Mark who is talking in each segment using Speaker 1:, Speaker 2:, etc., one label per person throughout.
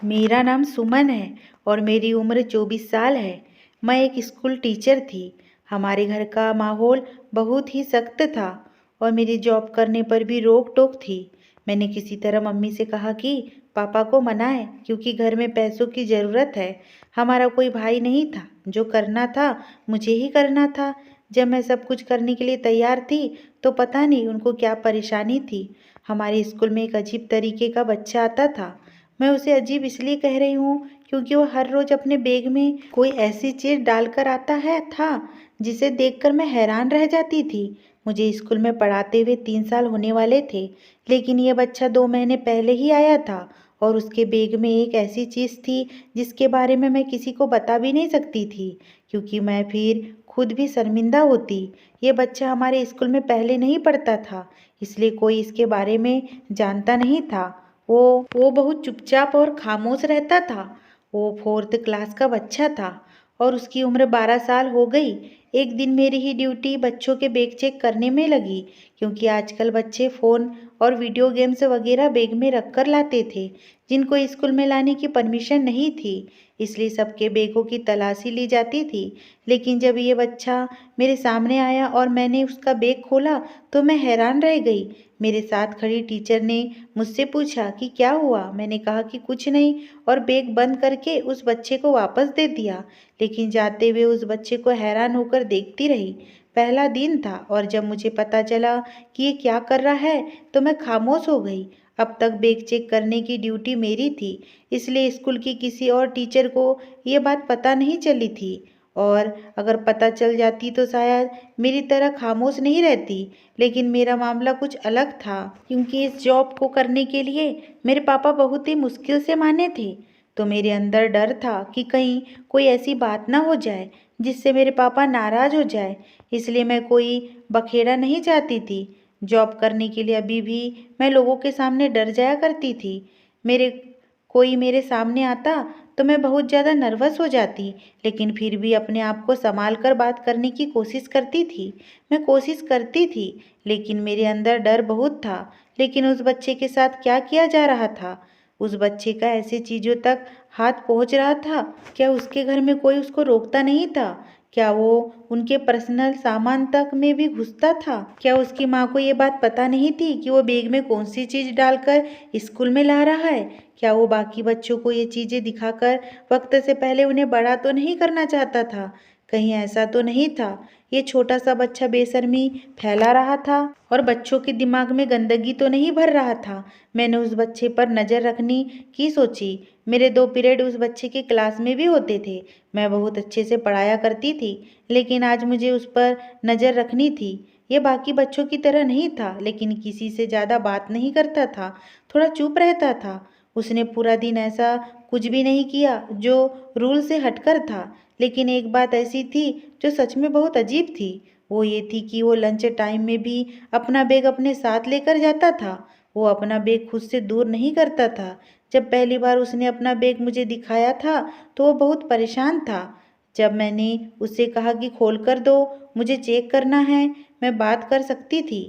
Speaker 1: मेरा नाम सुमन है और मेरी उम्र 24 साल है। मैं एक स्कूल टीचर थी। हमारे घर का माहौल बहुत ही सख्त था और मेरी जॉब करने पर भी रोक टोक थी। मैंने किसी तरह मम्मी से कहा कि पापा को मनाएं क्योंकि घर में पैसों की ज़रूरत है। हमारा कोई भाई नहीं था, जो करना था मुझे ही करना था। जब मैं सब कुछ करने के लिए तैयार थी तो पता नहीं उनको क्या परेशानी थी। हमारे स्कूल में एक अजीब तरीके का बच्चा आता था। मैं उसे अजीब इसलिए कह रही हूँ क्योंकि वो हर रोज अपने बैग में कोई ऐसी चीज डालकर आता है था जिसे देखकर मैं हैरान रह जाती थी। मुझे स्कूल में पढ़ाते हुए 3 साल होने वाले थे, लेकिन ये बच्चा 2 महीने पहले ही आया था और उसके बैग में एक ऐसी चीज थी जिसके बारे में मैं किसी को बता भी नहीं सकती थी क्योंकि मैं फिर खुद भी शर्मिंदा होती। ये बच्चा हमारे स्कूल में पहले नहीं पढ़ता था, इसलिए कोई इसके बारे में जानता नहीं था। वो वो बहुत चुपचाप और खामोश रहता था। वो 4th क्लास का बच्चा था और उसकी उम्र 12 साल हो गई। एक दिन मेरी ही ड्यूटी बच्चों के बैग चेक करने में लगी क्योंकि आजकल बच्चे फ़ोन और वीडियो गेम्स वगैरह बैग में रख कर लाते थे जिनको स्कूल में लाने की परमिशन नहीं थी। इसलिए सबके बैगों की तलाशी ली जाती थी। लेकिन जब ये बच्चा मेरे सामने आया और मैंने उसका बैग खोला तो मैं हैरान रह गई। मेरे साथ खड़ी टीचर ने मुझसे पूछा कि क्या हुआ। मैंने कहा कि कुछ नहीं और बैग बंद करके उस बच्चे को वापस दे दिया। लेकिन जाते हुए उस बच्चे को हैरान होकर देखती रही। पहला दिन था और जब मुझे पता चला कि ये क्या कर रहा है तो मैं खामोश हो गई। अब तक बैग चेक करने की ड्यूटी मेरी थी, इसलिए स्कूल की किसी और टीचर को ये बात पता नहीं चली थी और अगर पता चल जाती तो शायद मेरी तरह खामोश नहीं रहती। लेकिन मेरा मामला कुछ अलग था क्योंकि इस जॉब को करने के लिए मेरे पापा बहुत ही मुश्किल से माने थे। तो मेरे अंदर डर था कि कहीं कोई ऐसी बात ना हो जाए जिससे मेरे पापा नाराज हो जाए, इसलिए मैं कोई बखेड़ा नहीं चाहती थी। जॉब करने के लिए अभी भी मैं लोगों के सामने डर जाया करती थी। मेरे कोई मेरे सामने आता तो मैं बहुत ज़्यादा नर्वस हो जाती, लेकिन फिर भी अपने आप को संभाल कर बात करने की कोशिश करती थी। मैं कोशिश करती थी, लेकिन मेरे अंदर डर बहुत था। लेकिन उस बच्चे के साथ क्या किया जा रहा था? उस बच्चे का ऐसी चीज़ों तक हाथ पहुंच रहा था। क्या उसके घर में कोई उसको रोकता नहीं था? क्या वो उनके पर्सनल सामान तक में भी घुसता था? क्या उसकी माँ को ये बात पता नहीं थी कि वो बैग में कौन सी चीज़ डालकर स्कूल में ला रहा है? क्या वो बाकी बच्चों को ये चीज़ें दिखाकर वक्त से पहले उन्हें बड़ा तो नहीं करना चाहता था? कहीं ऐसा तो नहीं था ये छोटा सा बच्चा बेशर्मी फैला रहा था और बच्चों के दिमाग में गंदगी तो नहीं भर रहा था? मैंने उस बच्चे पर नज़र रखने की सोची। मेरे 2 पीरियड उस बच्चे के क्लास में भी होते थे। मैं बहुत अच्छे से पढ़ाया करती थी, लेकिन आज मुझे उस पर नज़र रखनी थी। ये बाकी बच्चों की तरह नहीं था, लेकिन किसी से ज़्यादा बात नहीं करता था, थोड़ा चुप रहता था। उसने पूरा दिन ऐसा कुछ भी नहीं किया जो रूल से हटकर था। लेकिन एक बात ऐसी थी जो सच में बहुत अजीब थी। वो ये थी कि वो लंच टाइम में भी अपना बैग अपने साथ लेकर जाता था। वो अपना बैग खुद से दूर नहीं करता था। जब पहली बार उसने अपना बैग मुझे दिखाया था तो वो बहुत परेशान था। जब मैंने उससे कहा कि खोल कर दो, मुझे चेक करना है, मैं बात कर सकती थी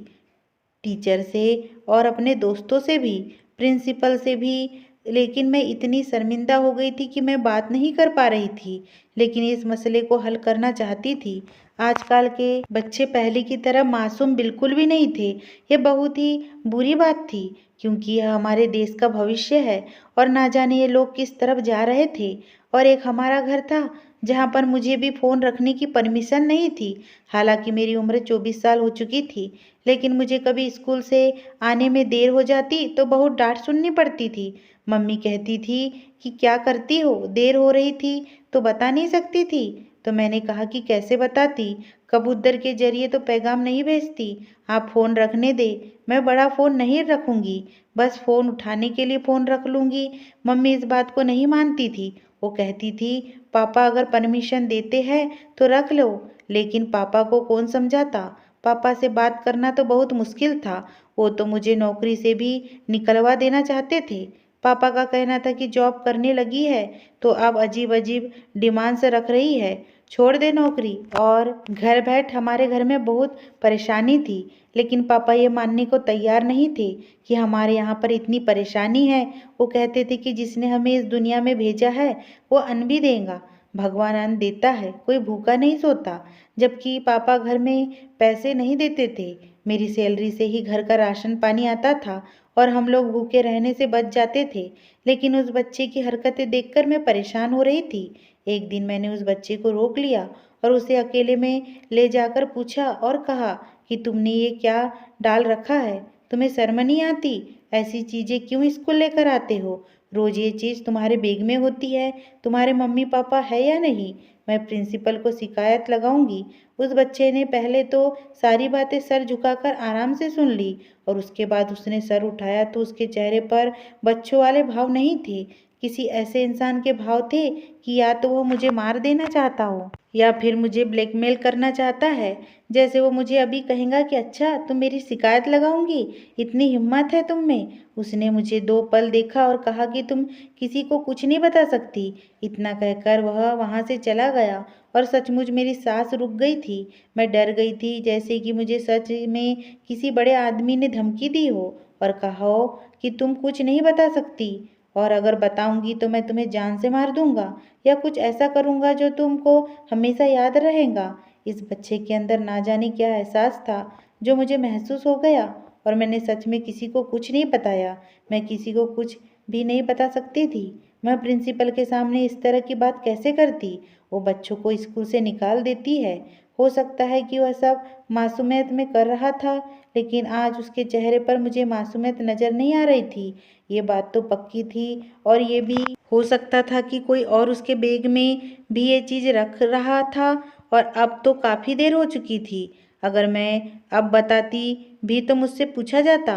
Speaker 1: टीचर से और अपने दोस्तों से भी, प्रिंसिपल से भी। लेकिन मैं इतनी शर्मिंदा हो गई थी कि मैं बात नहीं कर पा रही थी, लेकिन इस मसले को हल करना चाहती थी। आजकल के बच्चे पहले की तरह मासूम बिल्कुल भी नहीं थे। ये बहुत ही बुरी बात थी क्योंकि यह हमारे देश का भविष्य है और ना जाने ये लोग किस तरफ जा रहे थे। और एक हमारा घर था जहाँ पर मुझे भी फ़ोन रखने की परमिशन नहीं थी। हालांकि मेरी उम्र 24 साल हो चुकी थी, लेकिन मुझे कभी स्कूल से आने में देर हो जाती तो बहुत डांट सुननी पड़ती थी। मम्मी कहती थी कि क्या करती हो, देर हो रही थी तो बता नहीं सकती थी? तो मैंने कहा कि कैसे बताती, कबूतर के जरिए तो पैगाम नहीं भेजती। आप फ़ोन रखने दे, मैं बड़ा फ़ोन नहीं रखूँगी, बस फ़ोन उठाने के लिए फ़ोन रख लूँगी। मम्मी इस बात को नहीं मानती थी। वो कहती थी पापा अगर परमिशन देते हैं तो रख लो। लेकिन पापा को कौन समझाता? पापा से बात करना तो बहुत मुश्किल था। वो तो मुझे नौकरी से भी निकलवा देना चाहते थे। पापा का कहना था कि जॉब करने लगी है तो अब अजीब अजीब डिमांड्स रख रही है, छोड़ दे नौकरी और घर बैठ। हमारे घर में बहुत परेशानी थी, लेकिन पापा ये मानने को तैयार नहीं थे कि हमारे यहाँ पर इतनी परेशानी है। वो कहते थे कि जिसने हमें इस दुनिया में भेजा है वो अन्न भी देगा, भगवान अन्न देता है, कोई भूखा नहीं सोता। जबकि पापा घर में पैसे नहीं देते थे, मेरी सैलरी से ही घर का राशन पानी आता था और हम लोग भूखे रहने से बच जाते थे। लेकिन उस बच्चे की हरकतें देखकर मैं परेशान हो रही थी। एक दिन मैंने उस बच्चे को रोक लिया और उसे अकेले में ले जाकर पूछा और कहा कि तुमने ये क्या डाल रखा है, तुम्हें शर्म नहीं आती? ऐसी चीज़ें क्यों स्कूल लेकर आते हो? रोज़ ये चीज़ तुम्हारे बैग में होती है, तुम्हारे मम्मी पापा है या नहीं? मैं प्रिंसिपल को शिकायत लगाऊंगी। उस बच्चे ने पहले तो सारी बातें सर झुकाकर आराम से सुन ली और उसके बाद उसने सर उठाया तो उसके चेहरे पर बच्चों वाले भाव नहीं थे, किसी ऐसे इंसान के भाव थे कि या तो वो मुझे मार देना चाहता हो या फिर मुझे ब्लैकमेल करना चाहता है। जैसे वो मुझे अभी कहेगा कि अच्छा तुम मेरी शिकायत लगाऊंगी, इतनी हिम्मत है तुम में। उसने मुझे 2 पल देखा और कहा कि तुम किसी को कुछ नहीं बता सकती। इतना कहकर वह वहाँ से चला गया और सचमुच मेरी सांस रुक गई थी। मैं डर गई थी, जैसे कि मुझे सच में किसी बड़े आदमी ने धमकी दी हो और कहा हो कि तुम कुछ नहीं बता सकती और अगर बताऊंगी तो मैं तुम्हें जान से मार दूंगा या कुछ ऐसा करूंगा जो तुमको हमेशा याद रहेगा। इस बच्चे के अंदर ना जाने क्या एहसास था जो मुझे महसूस हो गया और मैंने सच में किसी को कुछ नहीं बताया। मैं किसी को कुछ भी नहीं बता सकती थी। मैं प्रिंसिपल के सामने इस तरह की बात कैसे करती? वो बच्चों को स्कूल से निकाल देती है। हो सकता है कि वह सब मासूमियत में कर रहा था, लेकिन आज उसके चेहरे पर मुझे मासूमियत नज़र नहीं आ रही थी। ये बात तो पक्की थी और ये भी हो सकता था कि कोई और उसके बैग में भी ये चीज़ रख रहा था और अब तो काफ़ी देर हो चुकी थी। अगर मैं अब बताती भी तो मुझसे पूछा जाता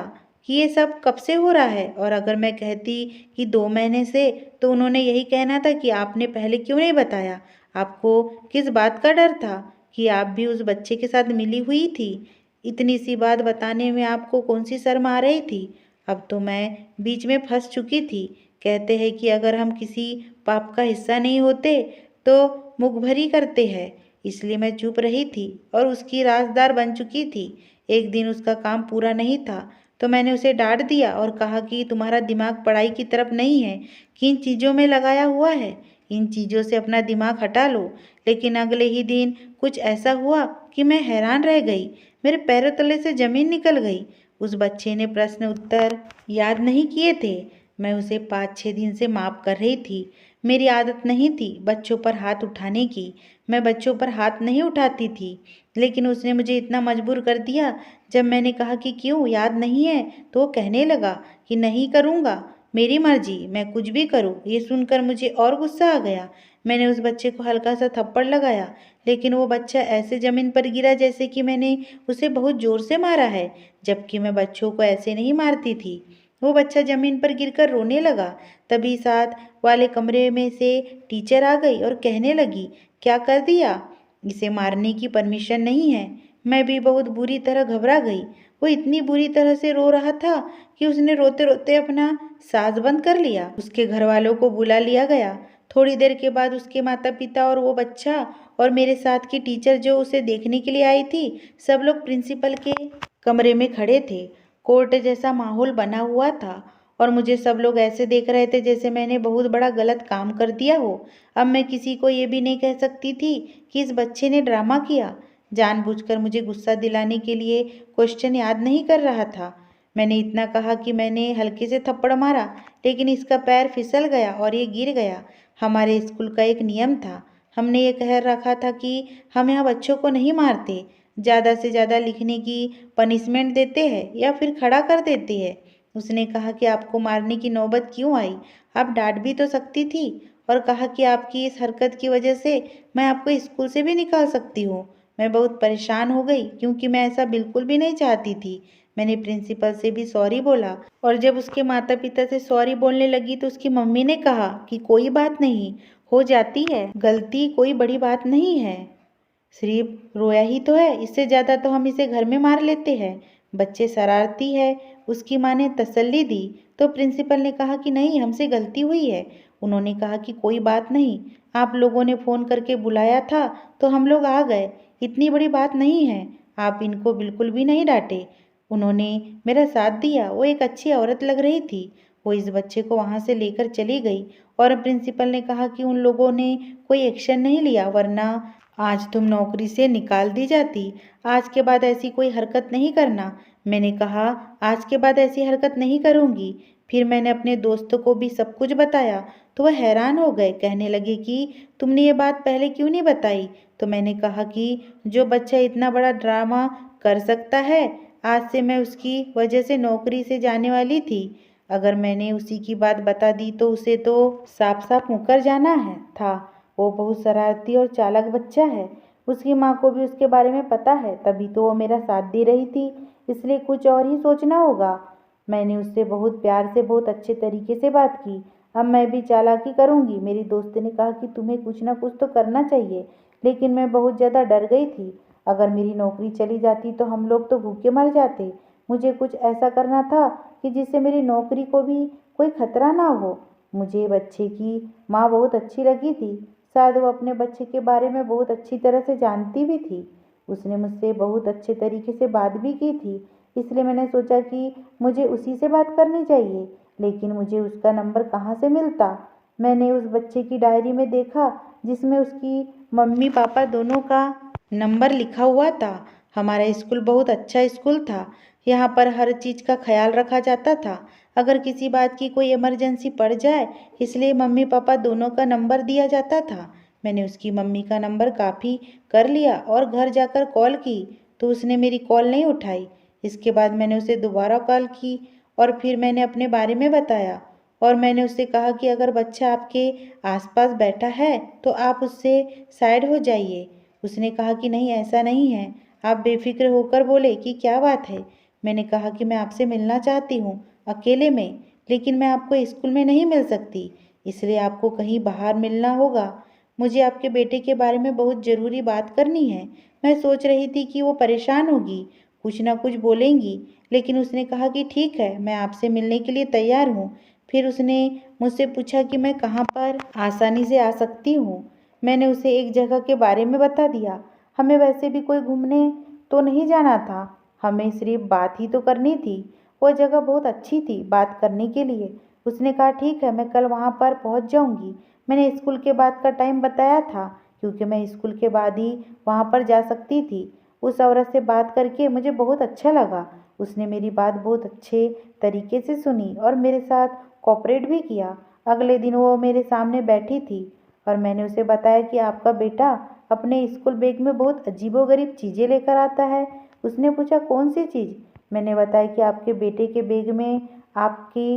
Speaker 1: कि ये सब कब से हो रहा है, और अगर मैं कहती कि 2 महीने से, तो उन्होंने यही कहना था कि आपने पहले क्यों नहीं बताया। आपको किस बात का डर था कि आप भी उस बच्चे के साथ मिली हुई थी? इतनी सी बात बताने में आपको कौन सी शर्म आ रही थी? अब तो मैं बीच में फंस चुकी थी। कहते हैं कि अगर हम किसी पाप का हिस्सा नहीं होते तो मुखभरी करते हैं, इसलिए मैं चुप रही थी और उसकी राजदार बन चुकी थी। एक दिन उसका काम पूरा नहीं था तो मैंने उसे डांट दिया और कहा कि तुम्हारा दिमाग पढ़ाई की तरफ नहीं है, किन चीज़ों में लगाया हुआ है, इन चीज़ों से अपना दिमाग हटा लो। लेकिन अगले ही दिन कुछ ऐसा हुआ कि मैं हैरान रह गई, मेरे पैरों तले से ज़मीन निकल गई। उस बच्चे ने प्रश्न उत्तर याद नहीं किए थे। मैं उसे 5-6 दिन से माफ़ कर रही थी। मेरी आदत नहीं थी बच्चों पर हाथ उठाने की, मैं बच्चों पर हाथ नहीं उठाती थी। लेकिन उसने मुझे इतना मजबूर कर दिया। जब मैंने कहा कि क्यों याद नहीं है तो वो कहने लगा कि नहीं करूँगा, मेरी मर्जी, मैं कुछ भी करूँ। ये सुनकर मुझे और गुस्सा आ गया। मैंने उस बच्चे को हल्का सा थप्पड़ लगाया, लेकिन वो बच्चा ऐसे ज़मीन पर गिरा जैसे कि मैंने उसे बहुत ज़ोर से मारा है, जबकि मैं बच्चों को ऐसे नहीं मारती थी। वो बच्चा ज़मीन पर गिरकर रोने लगा। तभी साथ वाले कमरे में से टीचर आ गई और कहने लगी, क्या कर दिया? इसे मारने की परमिशन नहीं है। मैं भी बहुत बुरी तरह घबरा गई। वो इतनी बुरी तरह से रो रहा था कि उसने रोते रोते अपना सांस बंद कर लिया। उसके घर वालों को बुला लिया गया। थोड़ी देर के बाद उसके माता पिता और वो बच्चा और मेरे साथ की टीचर जो उसे देखने के लिए आई थी, सब लोग प्रिंसिपल के कमरे में खड़े थे। कोर्ट जैसा माहौल बना हुआ था और मुझे सब लोग ऐसे देख रहे थे जैसे मैंने बहुत बड़ा गलत काम कर दिया हो। अब मैं किसी को ये भी नहीं कह सकती थी कि इस बच्चे ने ड्रामा किया, जानबूझकर मुझे गुस्सा दिलाने के लिए क्वेश्चन याद नहीं कर रहा था। मैंने इतना कहा कि मैंने हल्के से थप्पड़ मारा, लेकिन इसका पैर फिसल गया और ये गिर गया। हमारे स्कूल का एक नियम था, हमने ये कह रखा था कि हम यहाँ बच्चों को नहीं मारते, ज़्यादा से ज़्यादा लिखने की पनिशमेंट देते हैं या फिर खड़ा कर देते हैं। उसने कहा कि आपको मारने की नौबत क्यों आई, आप डांट भी तो सकती थी, और कहा कि आपकी इस हरकत की वजह से मैं आपको स्कूल से भी निकाल सकती हूँ। मैं बहुत परेशान हो गई क्योंकि मैं ऐसा बिल्कुल भी नहीं चाहती थी। मैंने प्रिंसिपल से भी सॉरी बोला और जब उसके माता पिता से सॉरी बोलने लगी तो उसकी मम्मी ने कहा कि कोई बात नहीं, हो जाती है गलती, कोई बड़ी बात नहीं है, सिर्फ रोया ही तो है, इससे ज़्यादा तो हम इसे घर में मार लेते हैं। बच्चे शरारती है, उसकी माँ ने तसल्ली दी। तो प्रिंसिपल ने कहा कि नहीं, हमसे गलती हुई है। उन्होंने कहा कि कोई बात नहीं, आप लोगों ने फ़ोन करके बुलाया था तो हम लोग आ गए, इतनी बड़ी बात नहीं है, आप इनको बिल्कुल भी नहीं डांटे। उन्होंने मेरा साथ दिया, वो एक अच्छी औरत लग रही थी। वो इस बच्चे को वहाँ से लेकर चली गई और प्रिंसिपल ने कहा कि उन लोगों ने कोई एक्शन नहीं लिया, वरना आज तुम नौकरी से निकाल दी जाती। आज के बाद ऐसी कोई हरकत नहीं करना। मैंने कहा आज के बाद ऐसी हरकत नहीं करूँगी। फिर मैंने अपने दोस्तों को भी सब कुछ बताया तो वह हैरान हो गए, कहने लगे कि तुमने ये बात पहले क्यों नहीं बताई। तो मैंने कहा कि जो बच्चा इतना बड़ा ड्रामा कर सकता है, आज से मैं उसकी वजह से नौकरी से जाने वाली थी। अगर मैंने उसी की बात बता दी तो उसे तो साफ साफ मुकर जाना है था। वो बहुत शरारती और चालाक बच्चा है। उसकी माँ को भी उसके बारे में पता है, तभी तो वो मेरा साथ दे रही थी, इसलिए कुछ और ही सोचना होगा। मैंने उससे बहुत प्यार से, बहुत अच्छे तरीके से बात की। अब मैं भी चालाकी करूँगी। मेरी दोस्त ने कहा कि तुम्हें कुछ ना कुछ तो करना चाहिए, लेकिन मैं बहुत ज़्यादा डर गई थी। अगर मेरी नौकरी चली जाती तो हम लोग तो भूखे मर जाते। मुझे कुछ ऐसा करना था कि जिससे मेरी नौकरी को भी कोई खतरा ना हो। मुझे बच्चे की माँ बहुत अच्छी लगी थी। शायद वो अपने बच्चे के बारे में बहुत अच्छी तरह से जानती भी थी। उसने मुझसे बहुत अच्छे तरीके से बात भी की थी, इसलिए मैंने सोचा कि मुझे उसी से बात करनी चाहिए। लेकिन मुझे उसका नंबर कहाँ से मिलता। मैंने उस बच्चे की डायरी में देखा जिसमें उसकी मम्मी पापा दोनों का नंबर लिखा हुआ था। हमारा स्कूल बहुत अच्छा स्कूल था। यहाँ पर हर चीज़ का ख्याल रखा जाता था। अगर किसी बात की कोई इमरजेंसी पड़ जाए, इसलिए मम्मी पापा दोनों का नंबर दिया जाता था। मैंने उसकी मम्मी का नंबर काफ़ी कर लिया और घर जाकर कॉल की तो उसने मेरी कॉल नहीं उठाई। इसके बाद मैंने उसे दोबारा कॉल की और फिर मैंने अपने बारे में बताया और मैंने उससे कहा कि अगर बच्चा आपके आसपास बैठा है तो आप उससे साइड हो जाइए। उसने कहा कि नहीं, ऐसा नहीं है, आप बेफिक्र होकर बोले कि क्या बात है। मैंने कहा कि मैं आपसे मिलना चाहती हूँ अकेले में, लेकिन मैं आपको स्कूल में नहीं मिल सकती, इसलिए आपको कहीं बाहर मिलना होगा। मुझे आपके बेटे के बारे में बहुत ज़रूरी बात करनी है। मैं सोच रही थी कि वो परेशान होगी, कुछ ना कुछ बोलेंगी, लेकिन उसने कहा कि ठीक है, मैं आपसे मिलने के लिए तैयार हूँ। फिर उसने मुझसे पूछा कि मैं कहाँ पर आसानी से आ सकती हूँ। मैंने उसे एक जगह के बारे में बता दिया। हमें वैसे भी कोई घूमने तो नहीं जाना था, हमें सिर्फ बात ही तो करनी थी। वो जगह बहुत अच्छी थी बात करने के लिए। उसने कहा ठीक है, मैं कल वहाँ पर पहुँच जाऊँगी। मैंने स्कूल के बाद का टाइम बताया था, क्योंकि मैं स्कूल के बाद ही वहाँ पर जा सकती थी। उस औरत से बात करके मुझे बहुत अच्छा लगा। उसने मेरी बात बहुत अच्छे तरीके से सुनी और मेरे साथ कोऑपरेट भी किया। अगले दिन वो मेरे सामने बैठी थी और मैंने उसे बताया कि आपका बेटा अपने स्कूल बैग में बहुत अजीबोगरीब चीज़ें लेकर आता है। उसने पूछा कौन सी चीज़। मैंने बताया कि आपके बेटे के बैग में आपकी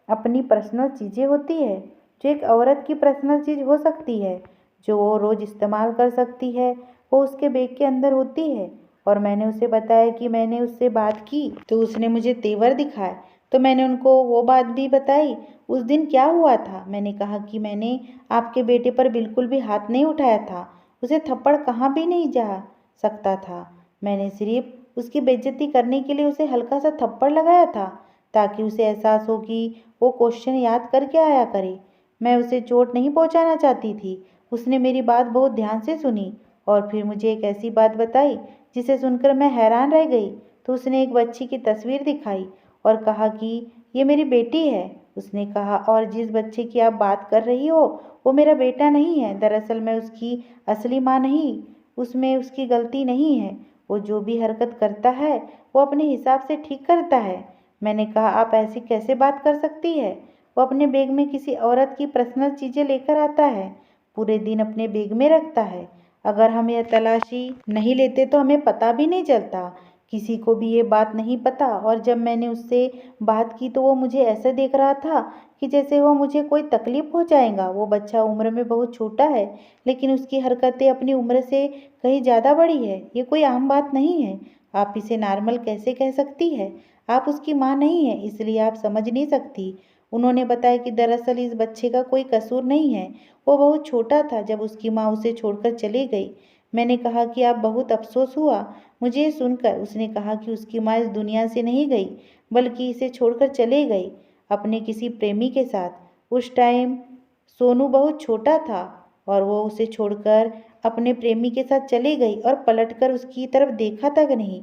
Speaker 1: अपनी पर्सनल चीज़ें होती है, जो एक औरत की पर्सनल चीज़ हो सकती है, जो वो रोज़ इस्तेमाल कर सकती है, वो उसके बैग के अंदर होती है। और मैंने उसे बताया कि मैंने उससे बात की तो उसने मुझे तेवर दिखाए, तो मैंने उनको वो बात भी बताई। उस दिन क्या हुआ था, मैंने कहा कि मैंने आपके बेटे पर बिल्कुल भी हाथ नहीं उठाया था, उसे थप्पड़ कहाँ भी नहीं जा सकता था। मैंने सिर्फ उसकी बेइज्जती करने के लिए उसे हल्का सा थप्पड़ लगाया था, ताकि उसे एहसास हो कि वो क्वेश्चन याद करके आया करे। मैं उसे चोट नहीं पहुंचाना चाहती थी। उसने मेरी बात बहुत ध्यान से सुनी और फिर मुझे एक ऐसी बात बताई जिसे सुनकर मैं हैरान रह गई। तो उसने एक बच्ची की तस्वीर दिखाई और कहा कि ये मेरी बेटी है। उसने कहा और जिस बच्चे की आप बात कर रही हो वो मेरा बेटा नहीं है। दरअसल मैं उसकी असली माँ नहीं, उसमें उसकी गलती नहीं है। वो जो भी हरकत करता है वो अपने हिसाब से ठीक करता है। मैंने कहा आप ऐसी कैसे बात कर सकती है। वो अपने बैग में किसी औरत की पर्सनल चीज़ें लेकर आता है, पूरे दिन अपने बैग में रखता है। अगर हम यह तलाशी नहीं लेते तो हमें पता भी नहीं चलता। किसी को भी ये बात नहीं पता। और जब मैंने उससे बात की तो वो मुझे ऐसे देख रहा था कि जैसे वो मुझे कोई तकलीफ पहुंचाएगा। वो बच्चा उम्र में बहुत छोटा है, लेकिन उसकी हरकतें अपनी उम्र से कहीं ज़्यादा बड़ी है। ये कोई आम बात नहीं है। आप इसे नॉर्मल कैसे कह सकती है। आप उसकी माँ नहीं है, इसलिए आप समझ नहीं सकती। उन्होंने बताया कि दरअसल इस बच्चे का कोई कसूर नहीं है। वो बहुत छोटा था जब उसकी माँ उसे छोड़कर चली गई। मैंने कहा कि आप बहुत अफसोस हुआ मुझे ये सुनकर। उसने कहा कि उसकी माँ इस दुनिया से नहीं गई बल्कि इसे छोड़कर चले गई अपने किसी प्रेमी के साथ। उस टाइम सोनू बहुत छोटा था और वो उसे छोड़कर अपने प्रेमी के साथ चली गई और पलटकर उसकी तरफ देखा तक नहीं।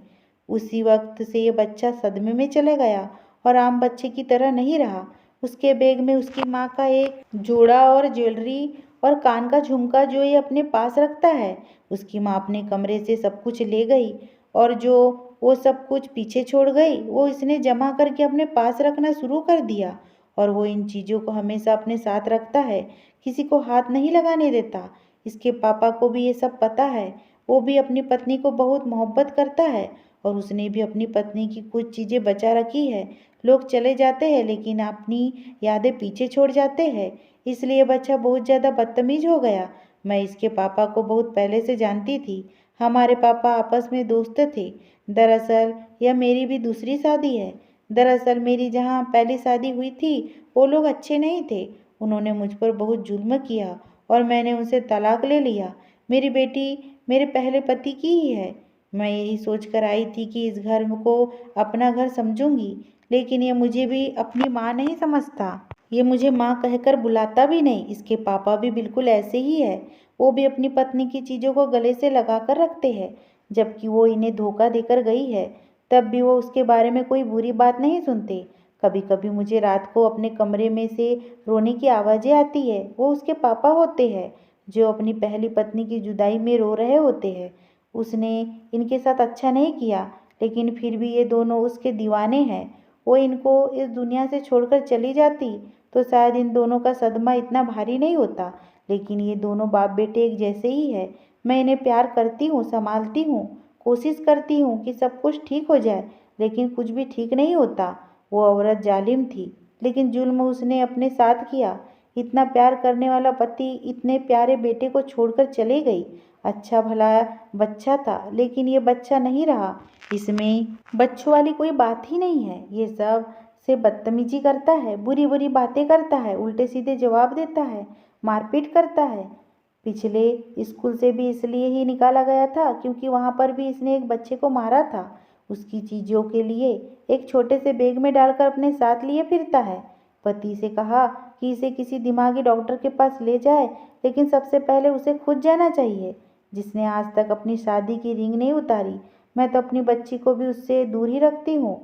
Speaker 1: उसी वक्त से ये बच्चा सदमे में चला गया और आम बच्चे की तरह नहीं रहा। उसके बैग में उसकी माँ का एक जोड़ा और ज्वेलरी और कान का झुमका जो ये अपने पास रखता है। उसकी माँ अपने कमरे से सब कुछ ले गई और जो वो सब कुछ पीछे छोड़ गई वो इसने जमा करके अपने पास रखना शुरू कर दिया। और वो इन चीज़ों को हमेशा अपने साथ रखता है, किसी को हाथ नहीं लगाने देता। इसके पापा को भी ये सब पता है। वो भी अपनी पत्नी को बहुत मोहब्बत करता है और उसने भी अपनी पत्नी की कुछ चीज़ें बचा रखी है। लोग चले जाते हैं लेकिन अपनी यादें पीछे छोड़ जाते हैं, इसलिए बच्चा बहुत ज़्यादा बदतमीज हो गया। मैं इसके पापा को बहुत पहले से जानती थी। हमारे पापा आपस में दोस्त थे। दरअसल यह मेरी भी दूसरी शादी है। दरअसल मेरी जहाँ पहली शादी हुई थी वो लोग अच्छे नहीं थे। उन्होंने मुझ पर बहुत जुल्म किया और मैंने उनसे तलाक ले लिया। मेरी बेटी मेरे पहले पति की ही है। मैं यही सोचकर आई थी कि इस घर को अपना घर समझूंगी, लेकिन ये मुझे भी अपनी माँ नहीं समझता। ये मुझे माँ कहकर बुलाता भी नहीं। इसके पापा भी बिल्कुल ऐसे ही है। वो भी अपनी पत्नी की चीज़ों को गले से लगा कर रखते हैं, जबकि वो इन्हें धोखा देकर गई है तब भी वो उसके बारे में कोई बुरी बात नहीं सुनते। कभी कभी मुझे रात को अपने कमरे में से रोने की आवाज़ें आती है। वो उसके पापा होते हैं जो अपनी पहली पत्नी की जुदाई में रो रहे होते हैं। उसने इनके साथ अच्छा नहीं किया, लेकिन फिर भी ये दोनों उसके दीवाने हैं। वो इनको इस दुनिया से छोड़कर चली जाती तो शायद इन दोनों का सदमा इतना भारी नहीं होता। लेकिन ये दोनों बाप बेटे एक जैसे ही है। मैं इन्हें प्यार करती हूँ, संभालती हूँ, कोशिश करती हूँ कि सब कुछ ठीक हो जाए, लेकिन कुछ भी ठीक नहीं होता। वो औरत जालिम थी, लेकिन जुल्म उसने अपने साथ किया। इतना प्यार करने वाला पति इतने प्यारे बेटे को छोड़कर चले गई। अच्छा भला बच्चा था, लेकिन ये बच्चा नहीं रहा। इसमें बच्चों वाली कोई बात ही नहीं है। ये सब से बदतमीजी करता है, बुरी बुरी बातें करता है, उल्टे सीधे जवाब देता है, मारपीट करता है। पिछले स्कूल से भी इसलिए ही निकाला गया था क्योंकि वहाँ पर भी इसने एक बच्चे को मारा था। उसकी चीज़ों के लिए एक छोटे से बैग में डालकर अपने साथ लिए फिरता है। पति से कहा कि इसे किसी दिमागी डॉक्टर के पास ले जाए, लेकिन सबसे पहले उसे खुद जाना चाहिए। जिसने आज तक अपनी शादी की रिंग नहीं उतारी। मैं तो अपनी बच्ची को भी उससे दूर ही रखती हूँ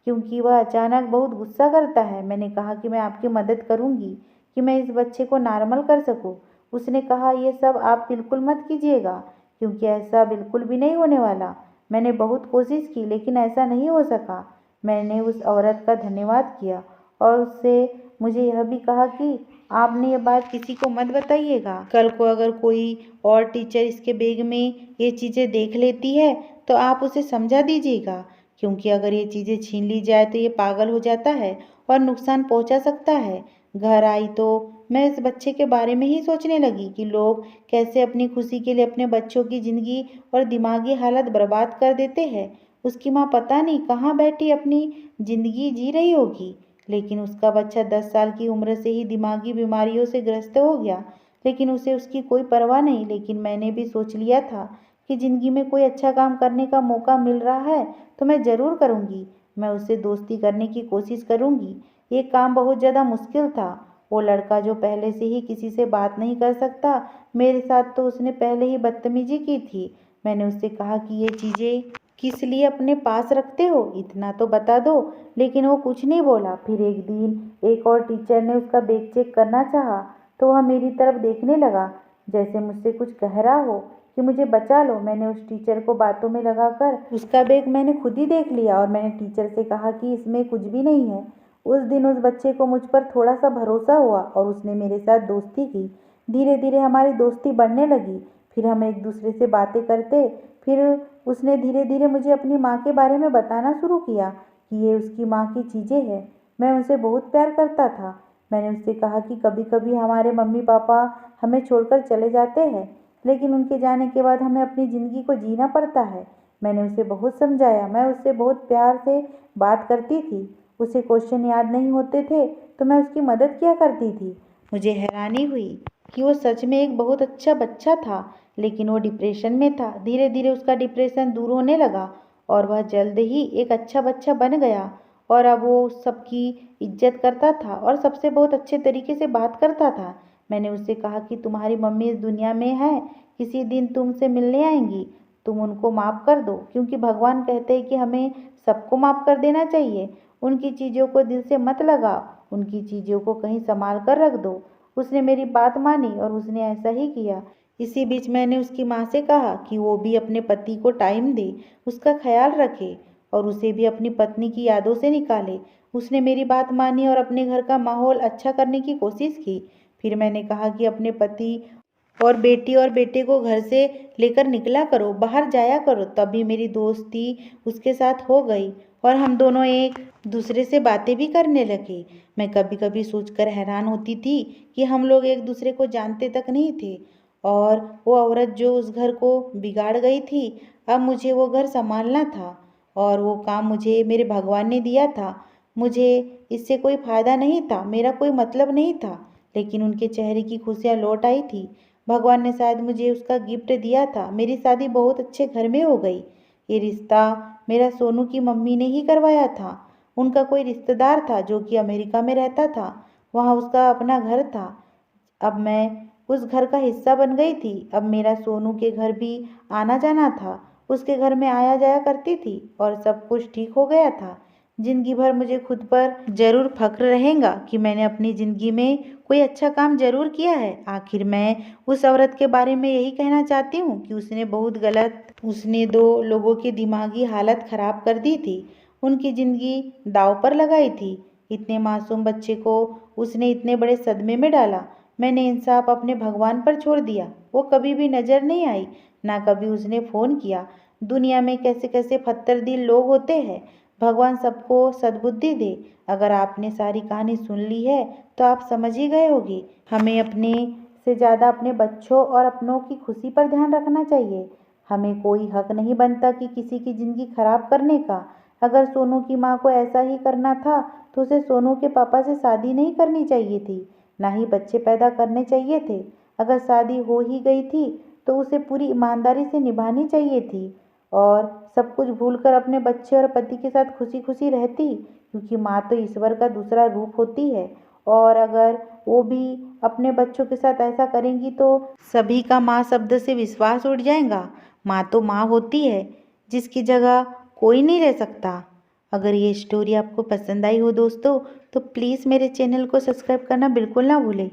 Speaker 1: क्योंकि वह अचानक बहुत गुस्सा करता है। मैंने कहा कि मैं आपकी मदद करूँगी कि मैं इस बच्चे को नॉर्मल कर सकूँ। उसने कहा ये सब आप बिल्कुल मत कीजिएगा क्योंकि ऐसा बिल्कुल भी नहीं होने वाला। मैंने बहुत कोशिश की लेकिन ऐसा नहीं हो सका। मैंने उस औरत का धन्यवाद किया और उससे मुझे यह भी कहा कि आपने ये बात किसी को मत बताइएगा। कल को अगर कोई और टीचर इसके बैग में ये चीज़ें देख लेती है तो आप उसे समझा दीजिएगा, क्योंकि अगर ये चीज़ें छीन ली जाए तो ये पागल हो जाता है और नुकसान पहुंचा सकता है। घर आई तो मैं इस बच्चे के बारे में ही सोचने लगी कि लोग कैसे अपनी खुशी के लिए अपने बच्चों की ज़िंदगी और दिमागी हालत बर्बाद कर देते हैं। उसकी माँ पता नहीं कहाँ बैठी अपनी ज़िंदगी जी रही होगी, लेकिन उसका बच्चा 10 साल की उम्र से ही दिमागी बीमारियों से ग्रस्त हो गया, लेकिन उसे उसकी कोई परवाह नहीं। लेकिन मैंने भी सोच लिया था कि ज़िंदगी में कोई अच्छा काम करने का मौका मिल रहा है तो मैं ज़रूर करूँगी। मैं उससे दोस्ती करने की कोशिश करूँगी। ये काम बहुत ज़्यादा मुश्किल था। वो लड़का जो पहले से ही किसी से बात नहीं कर सकता, मेरे साथ तो उसने पहले ही बदतमीजी की थी। मैंने उससे कहा कि ये चीज़ें किस लिए अपने पास रखते हो, इतना तो बता दो, लेकिन वो कुछ नहीं बोला। फिर एक दिन एक और टीचर ने उसका बैग चेक करना चाहा तो वह मेरी तरफ देखने लगा जैसे मुझसे कुछ कह रहा हो कि मुझे बचा लो। मैंने उस टीचर को बातों में लगाकर उसका बैग मैंने खुद ही देख लिया और मैंने टीचर से कहा कि इसमें कुछ भी नहीं है। उस दिन उस बच्चे को मुझ पर थोड़ा सा भरोसा हुआ और उसने मेरे साथ दोस्ती की। धीरे धीरे हमारी दोस्ती बढ़ने लगी। फिर हम एक दूसरे से बातें करते। फिर उसने धीरे धीरे मुझे अपनी माँ के बारे में बताना शुरू किया कि ये उसकी माँ की चीज़ें हैं। मैं उनसे बहुत प्यार करता था। मैंने उससे कहा कि कभी कभी हमारे मम्मी पापा हमें छोड़कर चले जाते हैं, लेकिन उनके जाने के बाद हमें अपनी ज़िंदगी को जीना पड़ता है। मैंने उसे बहुत समझाया। मैं उससे बहुत प्यार से बात करती थी। उसे क्वेश्चन याद नहीं होते थे तो मैं उसकी मदद किया करती थी। मुझे हैरानी हुई कि वो सच में एक बहुत अच्छा बच्चा था, लेकिन वो डिप्रेशन में था। धीरे धीरे उसका डिप्रेशन दूर होने लगा और वह जल्द ही एक अच्छा बच्चा बन गया और अब वो सबकी इज्जत करता था और सबसे बहुत अच्छे तरीके से बात करता था। मैंने उससे कहा कि तुम्हारी मम्मी इस दुनिया में है, किसी दिन तुमसे मिलने आएंगी, तुम उनको माफ़ कर दो, क्योंकि भगवान कहते हैं कि हमें सबको माफ़ कर देना चाहिए। उनकी चीज़ों को दिल से मत लगाओ, उनकी चीज़ों को कहीं संभाल कर रख दो। उसने मेरी बात मानी और उसने ऐसा ही किया। इसी बीच मैंने उसकी माँ से कहा कि वो भी अपने पति को टाइम दे, उसका ख्याल रखे और उसे भी अपनी पत्नी की यादों से निकाले। उसने मेरी बात मानी और अपने घर का माहौल अच्छा करने की कोशिश की। फिर मैंने कहा कि अपने पति और बेटी और बेटे को घर से लेकर निकला करो, बाहर जाया करो। तभी मेरी दोस्ती उसके साथ हो गई और हम दोनों एक दूसरे से बातें भी करने लगे। मैं कभी कभी सोचकर हैरान होती थी कि हम लोग एक दूसरे को जानते तक नहीं थे और वो औरत जो उस घर को बिगाड़ गई थी, अब मुझे वो घर संभालना था और वो काम मुझे मेरे भगवान ने दिया था। मुझे इससे कोई फ़ायदा नहीं था, मेरा कोई मतलब नहीं था, लेकिन उनके चेहरे की खुशियाँ लौट आई थी। भगवान ने शायद मुझे उसका गिफ्ट दिया था। मेरी शादी बहुत अच्छे घर में हो गई। ये रिश्ता मेरा सोनू की मम्मी ने ही करवाया था। उनका कोई रिश्तेदार था जो कि अमेरिका में रहता था, वहाँ उसका अपना घर था। अब मैं उस घर का हिस्सा बन गई थी। अब मेरा सोनू के घर भी आना जाना था, उसके घर में आया जाया करती थी और सब कुछ ठीक हो गया था। जिंदगी भर मुझे खुद पर जरूर फक्र रहेगा कि मैंने अपनी ज़िंदगी में कोई अच्छा काम जरूर किया है। आखिर मैं उस औरत के बारे में यही कहना चाहती हूँ कि उसने 2 लोगों की दिमागी हालत ख़राब कर दी थी, उनकी ज़िंदगी दांव पर लगाई थी। इतने मासूम बच्चे को उसने इतने बड़े सदमे में डाला। मैंने इंसाफ अपने भगवान पर छोड़ दिया। वो कभी भी नज़र नहीं आई, ना कभी उसने फ़ोन किया। दुनिया में कैसे कैसे फत्तर दिल लोग होते हैं। भगवान सबको सद्बुद्धि दे। अगर आपने सारी कहानी सुन ली है तो आप समझ ही गए होंगे, हमें अपने से ज़्यादा अपने बच्चों और अपनों की खुशी पर ध्यान रखना चाहिए। हमें कोई हक नहीं बनता कि किसी की ज़िंदगी खराब करने का। अगर सोनू की माँ को ऐसा ही करना था तो उसे सोनू के पापा से शादी नहीं करनी चाहिए थी, ना ही बच्चे पैदा करने चाहिए थे। अगर शादी हो ही गई थी तो उसे पूरी ईमानदारी से निभानी चाहिए थी और सब कुछ भूलकर अपने बच्चे और पति के साथ खुशी खुशी रहती, क्योंकि माँ तो ईश्वर का दूसरा रूप होती है। और अगर वो भी अपने बच्चों के साथ ऐसा करेंगी तो सभी का माँ शब्द से विश्वास उठ जाएगा। माँ तो माँ होती है, जिसकी जगह कोई नहीं ले सकता। अगर ये स्टोरी आपको पसंद आई हो दोस्तों, तो प्लीज़ मेरे चैनल को सब्सक्राइब करना बिल्कुल ना भूलें।